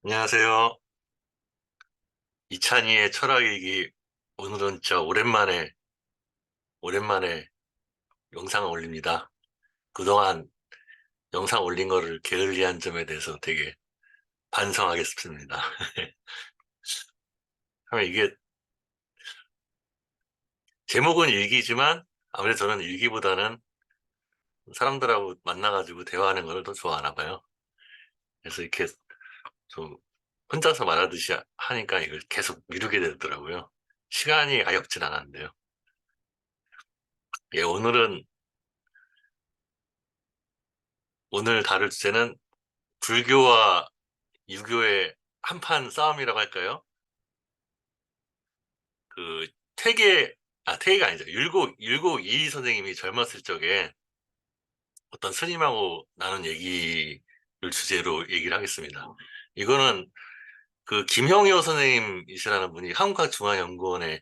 안녕하세요. 이찬희의 철학일기. 오늘은 진짜 오랜만에 영상을 올립니다. 그동안 영상 올린 거를 게을리한 점에 대해서 되게 반성하겠습니다. 이게 제목은 일기지만 아무래도 저는 일기보다는 사람들하고 만나가지고 대화하는 걸 더 좋아하나 봐요. 그래서 이렇게 좀 혼자서 말하듯이 하니까 이걸 계속 미루게 되더라고요. 시간이 아예 없진 않았는데요. 예, 오늘 다룰 주제는 불교와 유교의 한판 싸움이라고 할까요? 그 태계가 아니죠. 율곡 이이 선생님이 젊었을 적에 어떤 스님하고 나눈 얘기를 주제로 얘기를 하겠습니다. 이거는 그 김형효 선생님이시라는 분이 한국학중앙연구원에서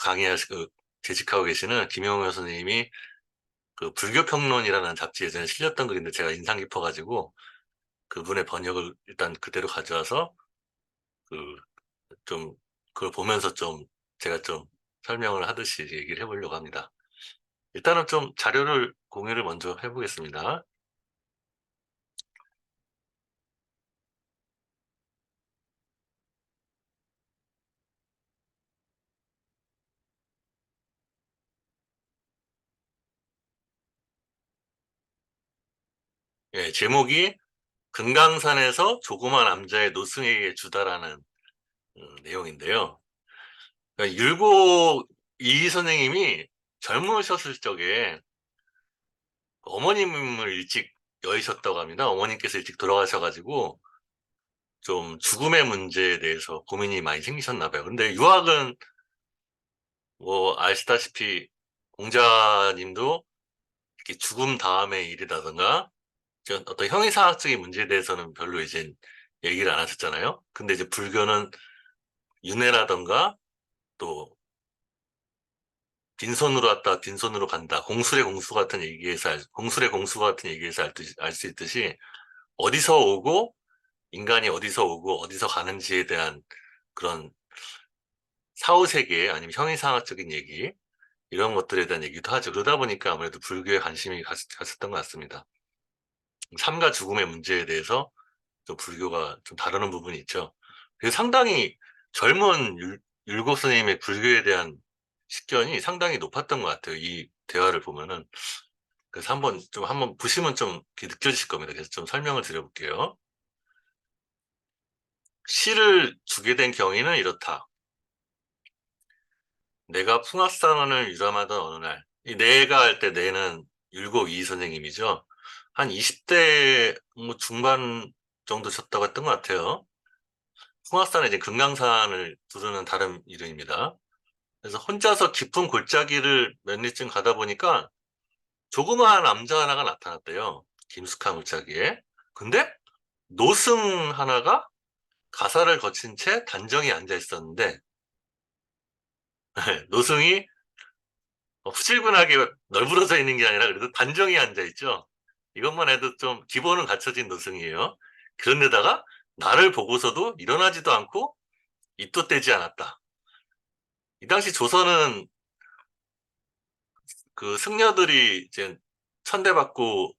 강의하시고 재직하고 계시는 김형효 선생님이 그 불교평론이라는 잡지에 전에 실렸던 글인데 제가 인상 깊어가지고 그분의 번역을 일단 그대로 가져와서 그 좀 그걸 보면서 좀 제가 좀 설명을 하듯이 얘기를 해보려고 합니다. 일단은 좀 자료를 공유를 먼저 해보겠습니다. 예, 제목이 금강산에서 조그만 남자의 노승에게 주다라는 내용인데요. 그러니까 율곡 이 선생님이 젊으셨을 적에 어머님을 일찍 여의셨다고 합니다. 어머님께서 일찍 돌아가셔가지고 좀 죽음의 문제에 대해서 고민이 많이 생기셨나 봐요. 근데 유학은 뭐 아시다시피 공자님도 이렇게 죽음 다음의 일이라든가 어떤 형이상학적인 문제에 대해서는 별로 이제 얘기를 안 하셨잖아요. 근데 이제 불교는 윤회라든가 또 빈손으로 왔다 빈손으로 간다 공술의 공수 같은 얘기에서 공술의 공수 같은 얘기에서 알 수 있듯이 어디서 오고 인간이 어디서 오고 어디서 가는지에 대한 그런 사후세계 아니면 형이상학적인 얘기 이런 것들에 대한 얘기도 하죠. 그러다 보니까 아무래도 불교에 관심이 갔었던 것 같습니다. 삶과 죽음의 문제에 대해서 좀 불교가 좀 다루는 부분이 있죠. 그래서 상당히 젊은 율곡 스님의 불교에 대한 식견이 상당히 높았던 것 같아요. 이 대화를 보면은. 그래서 한번 보시면 좀 이렇게 느껴지실 겁니다. 그래서 좀 설명을 드려볼게요. 시를 주게 된 경위는 이렇다. 내가 풍화산원을 유람하던 어느 날, 이 내가 할 때 내는 율곡 이 선생님이죠. 한 20대 뭐 중반 정도 셨다고 했던 것 같아요. 풍화산은 이제 금강산을 부르는 다른 이름입니다. 그래서 혼자서 깊은 골짜기를 몇 리쯤 가다 보니까 조그마한 남자 하나가 나타났대요. 김숙한 골짜기에. 근데 노승 하나가 가사를 거친 채 단정히 앉아 있었는데 노승이 후질근하게 널브러져 있는 게 아니라 그래도 단정히 앉아 있죠. 이것만 해도 좀 기본은 갖춰진 노승이에요. 그런데다가 나를 보고서도 일어나지도 않고 입도 떼지 않았다. 이 당시 조선은 그 승려들이 이제 천대받고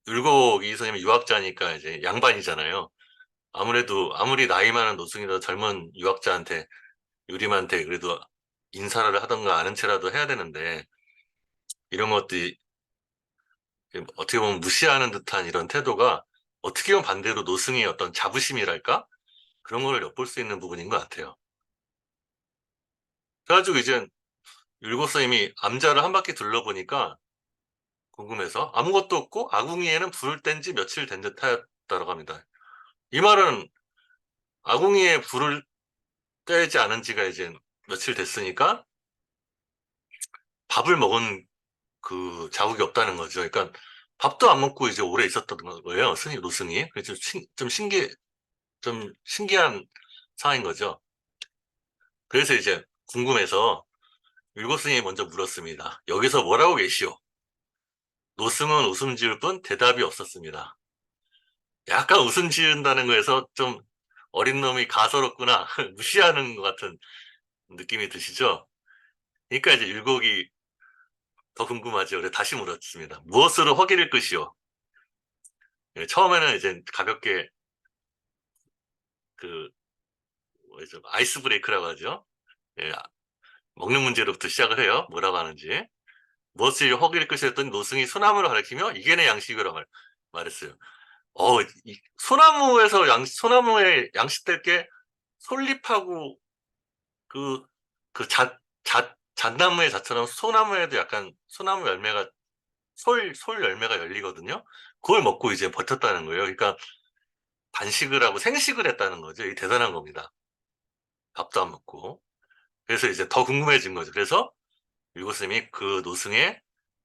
율곡 이 선생님이 유학자니까 이제 양반이잖아요. 아무래도 아무리 나이 많은 노승이라도 젊은 유학자한테 유림한테 그래도 인사를 하던가 아는 체라도 해야 되는데 이런 것들이 어떻게 보면 무시하는 듯한 이런 태도가 어떻게 보면 반대로 노승의 어떤 자부심이랄까? 그런 걸 엿볼 수 있는 부분인 것 같아요. 그래가지고 이제 율곡 선생님이 암자를 한 바퀴 둘러보니까 궁금해서 아무것도 없고 아궁이에는 불을 뗀 지 며칠 된 듯하였다고 합니다. 이 말은 아궁이에 불을 떼지 않은 지가 이제 며칠 됐으니까 밥을 먹은 그 자국이 없다는 거죠. 그러니까 밥도 안 먹고 이제 오래 있었던 거예요. 노승이. 그래서 좀 신기한 상황인 거죠. 그래서 이제 궁금해서 율곡승이 먼저 물었습니다. 여기서 뭐라고 계시오? 노승은 웃음 지을 뿐 대답이 없었습니다. 약간 웃음 지은다는 거에서 좀 어린 놈이 가소롭구나 무시하는 것 같은 느낌이 드시죠? 그러니까 이제 율곡이 더 궁금하죠. 그래서 다시 물었습니다. 무엇으로 허기를 끄시오? 예, 처음에는 이제 가볍게 그 뭐죠? 아이스 브레이크라고 하죠. 예, 먹는 문제로부터 시작을 해요. 뭐라고 하는지. 무엇을 허기를 끄셨더니 노승이 소나무를 가리키며 이게 내 양식이라고 말했어요. 소나무에서 소나무에 양식될 게 솔잎하고 그, 잣나무의 잣처럼 소나무에도 약간 소나무 열매가 솔 열매가 열리거든요. 그걸 먹고 이제 버텼다는 거예요. 그러니까 단식을 하고 생식을 했다는 거죠. 이 대단한 겁니다. 밥도 안 먹고. 그래서 이제 더 궁금해진 거죠. 그래서 유고쌤이 그 노승의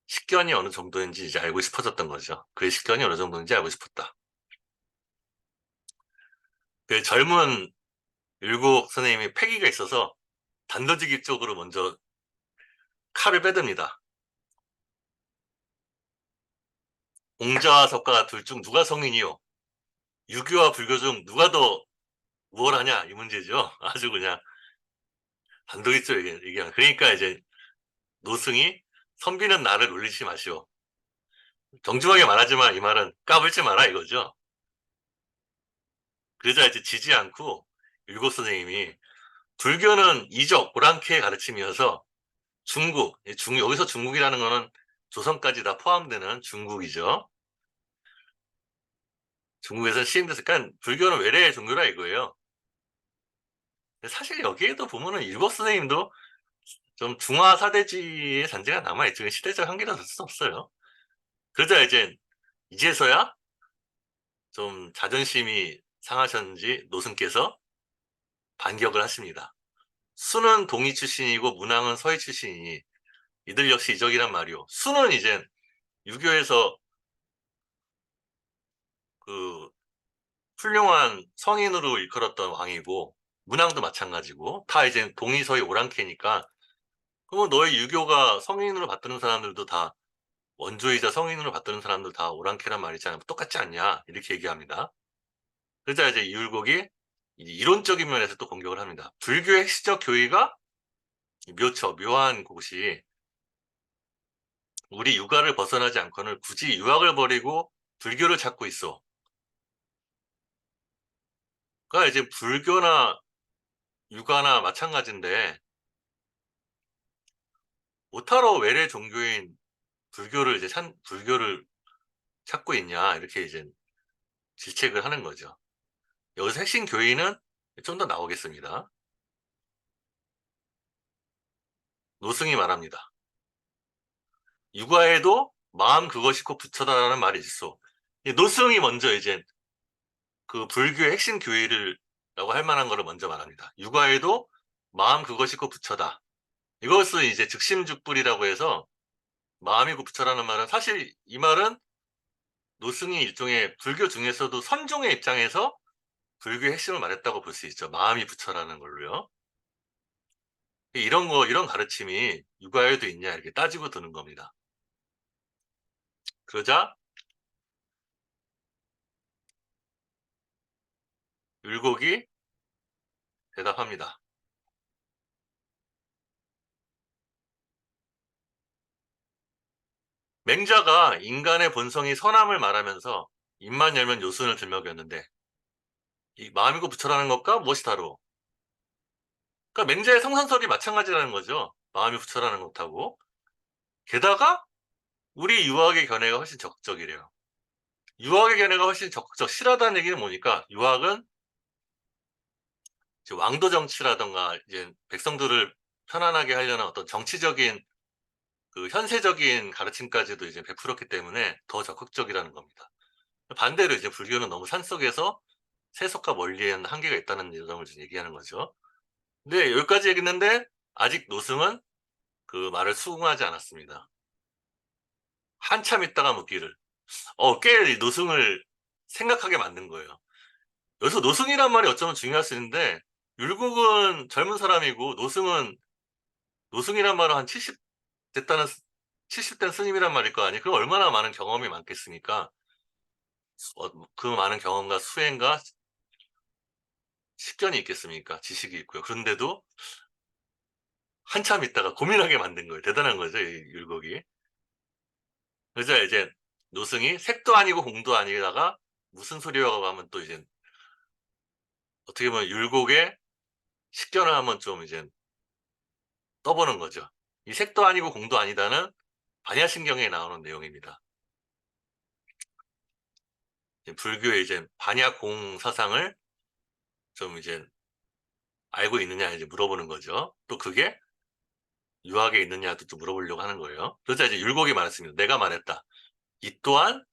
식견이 어느 정도인지 이제 알고 싶어졌던 거죠. 그의 식견이 어느 정도인지 알고 싶었다. 그 젊은 율곡 선생님이 패기가 있어서 단도직입 쪽으로 먼저 칼을 빼듭니다. 공자와 석가 둘 중 누가 성인이요? 유교와 불교 중 누가 더 우월하냐? 이 문제죠. 아주 그냥 단도직입 얘기하는. 그러니까 이제 노승이 선비는 나를 놀리지 마시오. 정중하게 말하지만 이 말은 까불지 마라 이거죠. 그러자 이제 지지 않고 율곡 선생님이 불교는 이적, 오랑캐의 가르침이어서 여기서 중국이라는 거는 조선까지 다 포함되는 중국이죠. 중국에서 시행됐으니까 불교는 외래의 종교라 이거예요. 사실 여기에도 보면은 율곡 선생님도 좀 중화 사대주의의 잔재가 남아있죠. 시대적 한계라 될 수 없어요. 그러자 이제서야 좀 자존심이 상하셨는지 노승께서 반격을 하십니다. 수는 동이 출신이고 문왕은 서희 출신이니 이들 역시 이적이란 말이오. 수는 이제 유교에서 그 훌륭한 성인으로 일컬었던 왕이고 문왕도 마찬가지고 다 이제 동이 서희 오랑캐니까 그러면 너의 유교가 성인으로 받드는 사람들도 다 원조이자 성인으로 받드는 사람들 다 오랑캐란 말이잖아. 똑같지 않냐 이렇게 얘기합니다. 그러자 이제 이율곡이 이론적인 면에서 또 공격을 합니다. 불교의 핵심적 교의가 묘한 곳이 우리 육아를 벗어나지 않고는 굳이 유학을 버리고 불교를 찾고 있어. 그러니까 이제 불교나 육아나 마찬가지인데 못하러 외래 종교인 불교를 찾고 있냐 이렇게 이제 질책을 하는 거죠. 여기서 핵심 교의는 좀 더 나오겠습니다. 노승이 말합니다. 육아에도 마음 그것이고 부처다라는 말이 있어. 노승이 먼저 이제 그 불교의 핵심 교의라고 할 만한 거를 먼저 말합니다. 육아에도 마음 그것이고 부처다. 이것을 이제 즉심즉불이라고 해서 마음이고 부처라는 말은 사실 이 말은 노승이 일종의 불교 중에서도 선종의 입장에서 불교의 핵심을 말했다고 볼 수 있죠. 마음이 부처라는 걸로요. 이런 가르침이 육아에도 있냐 이렇게 따지고 드는 겁니다. 그러자 율곡이 대답합니다. 맹자가 인간의 본성이 선함을 말하면서 입만 열면 요순을 들먹였는데 이 마음이고 부처라는 것과 무엇이 다르오? 그러니까 맹자의 성선설이 마찬가지라는 거죠. 마음이 부처라는 것하고. 게다가 우리 유학의 견해가 훨씬 적극적이래요. 유학의 견해가 훨씬 적극적, 실하다는 얘기는 뭐니까 유학은 왕도 정치라던가 이제 백성들을 편안하게 하려는 어떤 정치적인 그 현세적인 가르침까지도 이제 베풀었기 때문에 더 적극적이라는 겁니다. 반대로 이제 불교는 너무 산속에서 세속과 멀리한 한계가 있다는 점을 얘기하는 거죠. 근데 여기까지 얘기했는데 아직 노승은 그 말을 수긍하지 않았습니다. 한참 있다가 묻기를 꽤 노승을 생각하게 만든 거예요. 여기서 노승이란 말이 어쩌면 중요할 수 있는데 율곡은 젊은 사람이고 노승이란 말은 한 70 됐다는 70된 스님이란 말일 거 아니에요. 그럼 얼마나 많은 경험이 많겠습니까? 그 많은 경험과 수행과 식견이 있겠습니까? 지식이 있고요. 그런데도 한참 있다가 고민하게 만든 거예요. 대단한 거죠, 이 율곡이. 그래서 이제 노승이 색도 아니고 공도 아니다가 무슨 소리라고 하면 또 이제 어떻게 보면 율곡의 식견을 한번 좀 이제 떠보는 거죠. 이 색도 아니고 공도 아니다는 반야신경에 나오는 내용입니다. 불교의 이제 반야공 사상을 좀 이제 알고 있느냐 이제 물어보는 거죠. 또 그게 유학에 있느냐도 또 물어보려고 하는 거예요. 그래서 이제 율곡이 말했습니다. 내가 말했다. 이 또한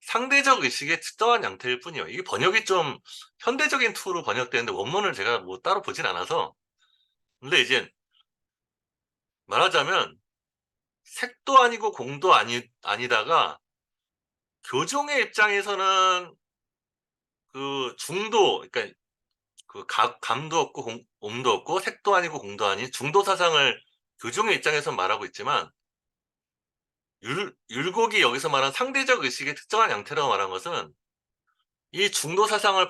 상대적 의식의 특정한 양태일 뿐이요. 이게 번역이 좀 현대적인 투로 번역되는데 원문을 제가 뭐 따로 보진 않아서. 근데 이제 말하자면 색도 아니고 공도 아니다가 교종의 입장에서는 그 중도, 그러니까 그 감도 없고 음도 없고 색도 아니고 공도 아닌 중도 사상을 교종의 입장에서 말하고 있지만 율곡이 여기서 말한 상대적 의식의 특정한 양태라고 말한 것은 이 중도 사상을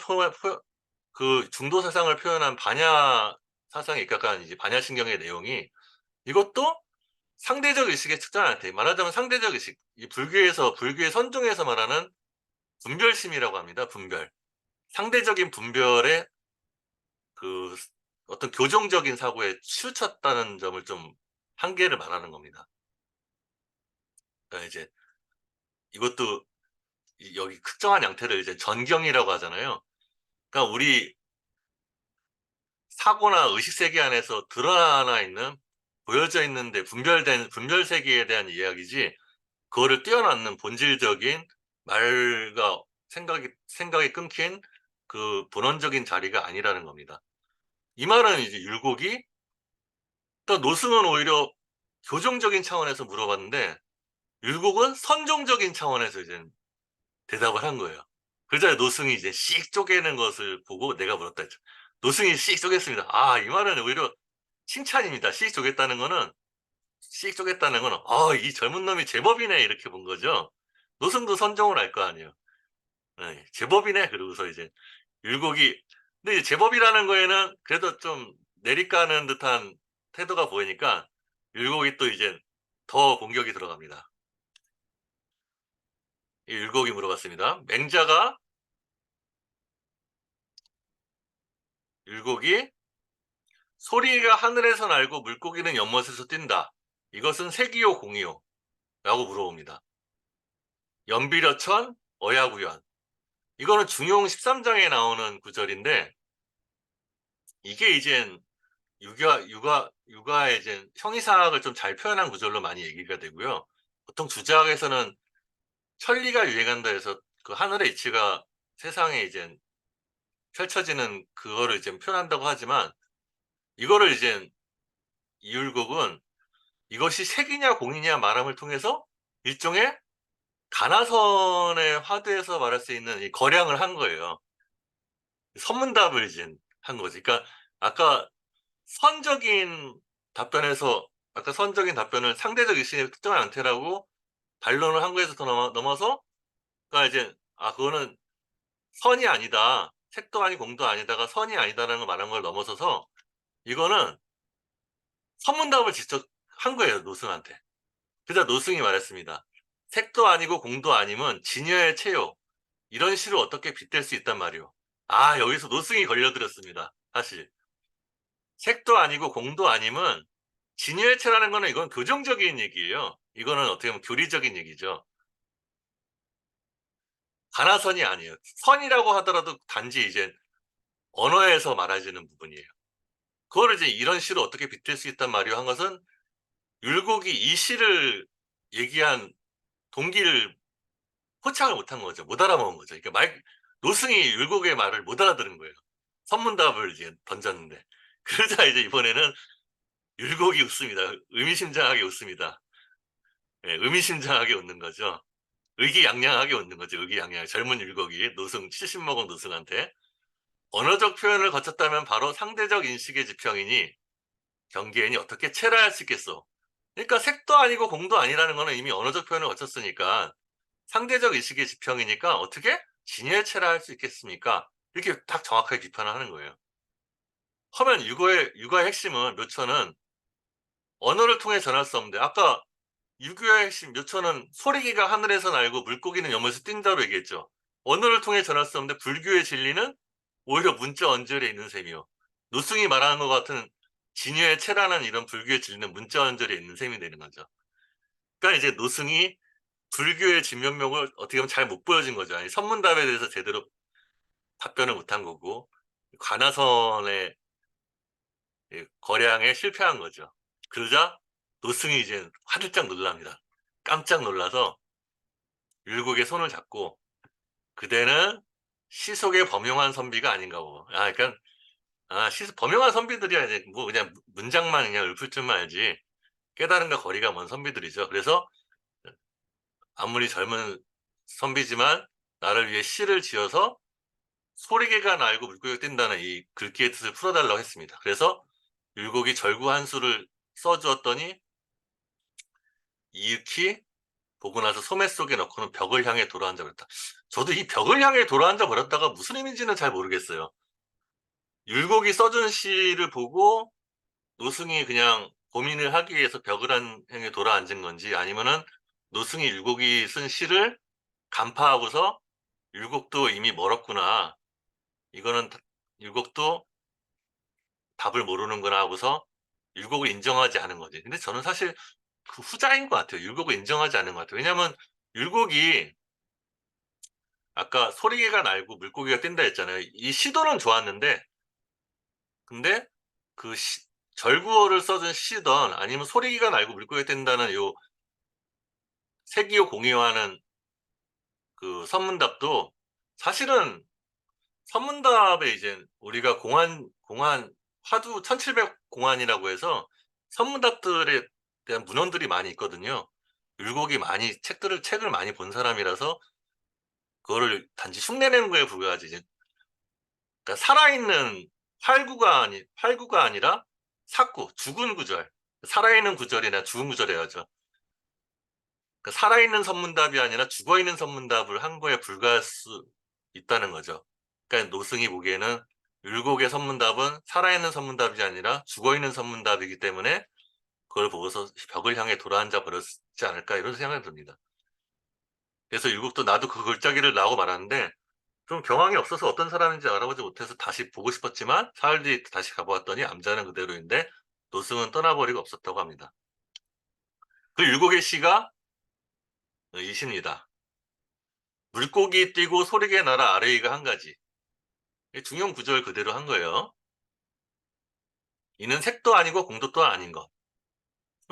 그 중도 사상을 표현한 반야 사상에 입각한 이제 반야신경의 내용이 이것도 상대적 의식의 특정한 양태, 말하자면 상대적 의식, 이 불교의 선종에서 말하는 분별심이라고 합니다. 분별, 상대적인 분별의 그 어떤 교정적인 사고에 치우쳤다는 점을 좀 한계를 말하는 겁니다. 그러니까 이제 이것도 여기 특정한 양태를 이제 전경이라고 하잖아요. 그러니까 우리 사고나 의식 세계 안에서 드러나 있는 보여져 있는데 분별된 분별 세계에 대한 이야기지 그거를 뛰어넘는 본질적인 말과 생각이 끊긴 그 본원적인 자리가 아니라는 겁니다. 이 말은 이제 율곡이 또 노승은 오히려 교정적인 차원에서 물어봤는데 율곡은 선종적인 차원에서 이제 대답을 한 거예요. 그러자 노승이 이제 씩 쪼개는 것을 보고 내가 물었다 했죠. 노승이 씩 쪼갰습니다. 아, 이 말은 오히려 칭찬입니다. 씩 쪼갰다는 거는, 아, 이 젊은 놈이 제법이네. 이렇게 본 거죠. 노승도 선종을 알 거 아니에요. 네, 제법이네. 그러고서 이제 율곡이, 근데 이제 제법이라는 거에는 그래도 좀 내리까는 듯한 태도가 보이니까 율곡이 또 이제 더 공격이 들어갑니다. 이 율곡이 물어봤습니다. 맹자가 율곡이 소리가 하늘에서 날고 물고기는 연못에서 뛴다. 이것은 색이요 공이요? 라고 물어봅니다. 연비려천 어야구연. 이거는 중용 13장에 나오는 구절인데 이게 이젠 육아의 이제 형이상학을 좀 잘 표현한 구절로 많이 얘기가 되고요. 보통 주자학에서는 천리가 유행한다 해서 그 하늘의 이치가 세상에 이제 펼쳐지는 그거를 이제 표현한다고 하지만 이거를 이제 이율곡은 이것이 색이냐 공이냐 말함을 통해서 일종의 가나선의 화두에서 말할 수 있는 이 거량을 한 거예요. 선문답을 이제 한 거지. 그러니까 아까 선적인 답변에서 아까 선적인 답변을 상대적 의식의 특정한 형태라고 반론을 한 거에서 더 넘어서 그러니까 이제 그거는 선이 아니다. 색도 아니고 공도 아니다가 선이 아니다라는 걸 말한 걸 넘어서서 이거는 선문답을 직접 한 거예요, 노승한테. 그러자 노승이 말했습니다. 색도 아니고 공도 아님은 진여의 체요. 이런 시를 어떻게 빗댈 수 있단 말이오. 여기서 노승이 걸려들었습니다. 사실. 색도 아니고 공도 아님은 진여의 체라는 거는 이건 교정적인 얘기예요. 이거는 어떻게 보면 교리적인 얘기죠. 가나선이 아니에요. 선이라고 하더라도 단지 이제 언어에서 말해지는 부분이에요. 그거를 이제 이런 시로 어떻게 빗댈 수 있단 말이오 한 것은 율곡이 이 시를 얘기한 동기를 포착을 못한 거죠. 못 알아먹은 거죠. 그러니까 노승이 율곡의 말을 못 알아들은 거예요. 선문답을 이제 던졌는데. 그러자 이제 이번에는 율곡이 웃습니다. 의미심장하게 웃습니다. 예, 의미심장하게 웃는 거죠. 의기양양하게 웃는 거죠. 의기양양. 젊은 율곡이 노승 70 먹은 노승한테 언어적 표현을 거쳤다면 바로 상대적 인식의 지평이니 경계인이 어떻게 체라할 수 있겠소. 그러니까 색도 아니고 공도 아니라는 거는 이미 언어적 표현을 거쳤으니까 상대적 인식의 지평이니까 어떻게 진열체라 할 수 있겠습니까? 이렇게 딱 정확하게 비판을 하는 거예요. 하면 육아의 핵심은 묘천은 언어를 통해 전할 수 없는데, 아까 유교의 핵심 묘천은 소리기가 하늘에서 날고 물고기는 염에서 뛴다로 얘기했죠. 언어를 통해 전할 수 없는데 불교의 진리는 오히려 문자 언저리에 있는 셈이요. 노승이 말하는 것 같은 진유의 체라는 이런 불교의 진리는 문자 언저리에 있는 셈이 되는 거죠. 그러니까 이제 노승이 불교의 진면목을 어떻게 보면 잘 못 보여준 거죠. 아니, 선문답에 대해서 제대로 답변을 못한 거고, 관아선의 거량에 실패한 거죠. 그러자 노승이 이제 화들짝 놀랍니다. 깜짝 놀라서 율곡의 손을 잡고, 그대는 시속의 범용한 선비가 아닌가 보고. 그러니까 범용한 선비들이야 이제 뭐 그냥 문장만 그냥 읊을 줄만 알지 깨달음과 거리가 먼 선비들이죠. 그래서 아무리 젊은 선비지만 나를 위해 시를 지어서 소리개가 날고 물고기가 뛴다는 이 글귀의 뜻을 풀어달라고 했습니다. 그래서 율곡이 절구 한 수를 써주었더니 이윽히 보고 나서 소매 속에 넣고는 벽을 향해 돌아앉아 버렸다. 저도 이 벽을 향해 돌아앉아 버렸다가 무슨 의미인지는 잘 모르겠어요. 율곡이 써준 시를 보고 노승이 그냥 고민을 하기 위해서 벽을 향해 돌아앉은 건지, 아니면은 노승이 율곡이 쓴 시를 간파하고서 율곡도 이미 멀었구나, 이거는 율곡도 답을 모르는구나 하고서 율곡을 인정하지 않은 거지. 근데 저는 사실 그 후자인 것 같아요. 율곡을 인정하지 않은 것 같아요. 왜냐하면 율곡이 아까 소리개가 날고 물고기가 뛴다 했잖아요. 이 시도는 좋았는데, 근데 그 절구어를 써준 시던 아니면 소리개가 날고 물고기가 뛴다는 요 세기호 공유하는 그 선문답도 사실은 선문답에 이제 우리가 공안 화두 1700 공안이라고 해서 선문답들에 대한 문헌들이 많이 있거든요. 율곡이 많이 책을 많이 본 사람이라서 그거를 단지 흉내내는 거에 불과하지. 이제 그러니까 살아있는 활구가 아니라 사구, 죽은 구절. 살아있는 구절이나 죽은 구절 해야죠. 그러니까 살아있는 선문답이 아니라 죽어있는 선문답을 한 거에 불과할 수 있다는 거죠. 그러니까 노승이 보기에는 율곡의 선문답은 살아있는 선문답이 아니라 죽어있는 선문답이기 때문에 그걸 보고서 벽을 향해 돌아앉아 버렸지 않을까, 이런 생각이 듭니다. 그래서 율곡도 나도 그 글자기를 나오고 말았는데 좀 경황이 없어서 어떤 사람인지 알아보지 못해서 다시 보고 싶었지만 사흘 뒤에 다시 가보았더니 암자는 그대로인데 노승은 떠나버리고 없었다고 합니다. 그 율곡의 시가 이십니다. 물고기 뛰고 소리게 날아 아래이가 한 가지. 중용 구절 그대로 한 거예요. 이는 색도 아니고 공도 또한 아닌 것.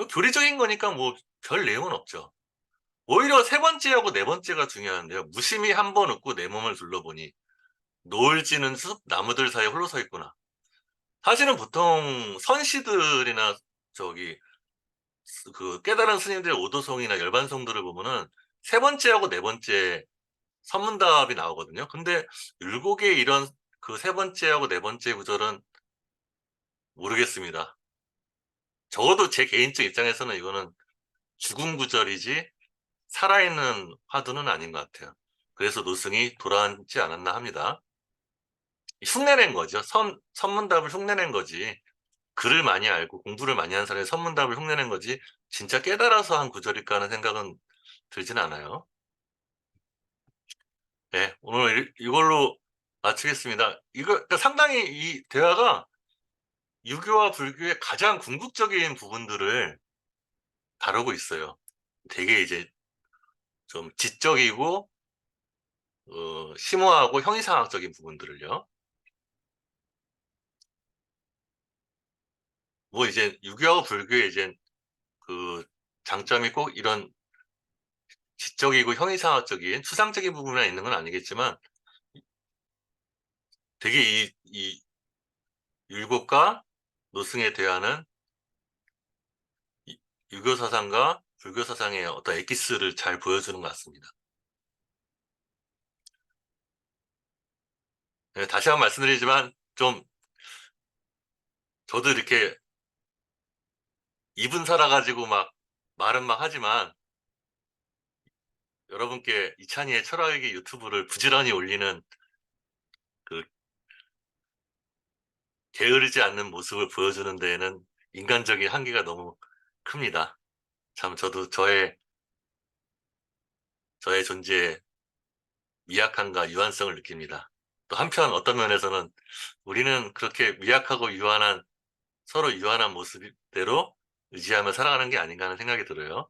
교리적인 거니까 뭐 별 내용은 없죠. 오히려 세 번째하고 네 번째가 중요한데요. 무심히 한 번 웃고 내 몸을 둘러보니 노을 지는 숲 나무들 사이에 홀로 서 있구나. 사실은 보통 선시들이나 저기 그 깨달은 스님들의 오도송이나 열반송들을 보면은 세 번째하고 네 번째 선문답이 나오거든요. 근데 율곡의 이런 그 세 번째하고 네 번째 구절은 모르겠습니다. 적어도 제 개인적 입장에서는 이거는 죽은 구절이지 살아있는 화두는 아닌 것 같아요. 그래서 노승이 돌아앉지 않았나 합니다. 흉내낸 거죠. 선문답을 흉내낸 거지. 글을 많이 알고 공부를 많이 한 사람이 선문답을 흉내낸 거지 진짜 깨달아서 한 구절일까 하는 생각은 들진 않아요. 네, 오늘 이걸로 마치겠습니다. 그러니까 상당히 이 대화가 유교와 불교의 가장 궁극적인 부분들을 다루고 있어요. 되게 이제 좀 지적이고 심오하고 형이상학적인 부분들을요. 뭐 이제 유교하고 불교의 이제 그 장점이 꼭 이런 지적이고 형이상학적인 추상적인 부분이 있는 건 아니겠지만 되게 이 율곡과 노승의 대화는 유교 사상과 불교 사상의 어떤 엑기스를 잘 보여주는 것 같습니다. 네, 다시 한번 말씀드리지만 좀 저도 이렇게 입은 살아가지고 막 말은 막 하지만 여러분께 이찬희의 철학의 유튜브를 부지런히 올리는 그 게으르지 않는 모습을 보여주는 데에는 인간적인 한계가 너무 큽니다. 참 저도 저의 존재에 미약함과 유한성을 느낍니다. 또 한편 어떤 면에서는 우리는 그렇게 미약하고 유한한 서로 유한한 모습대로 의지하며 살아가는 게 아닌가 하는 생각이 들어요.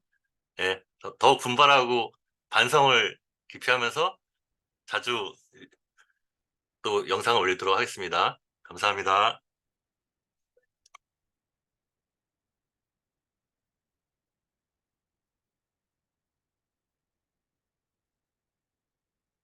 예, 더 분발하고 반성을 기피하면서 자주 또 영상을 올리도록 하겠습니다. 감사합니다.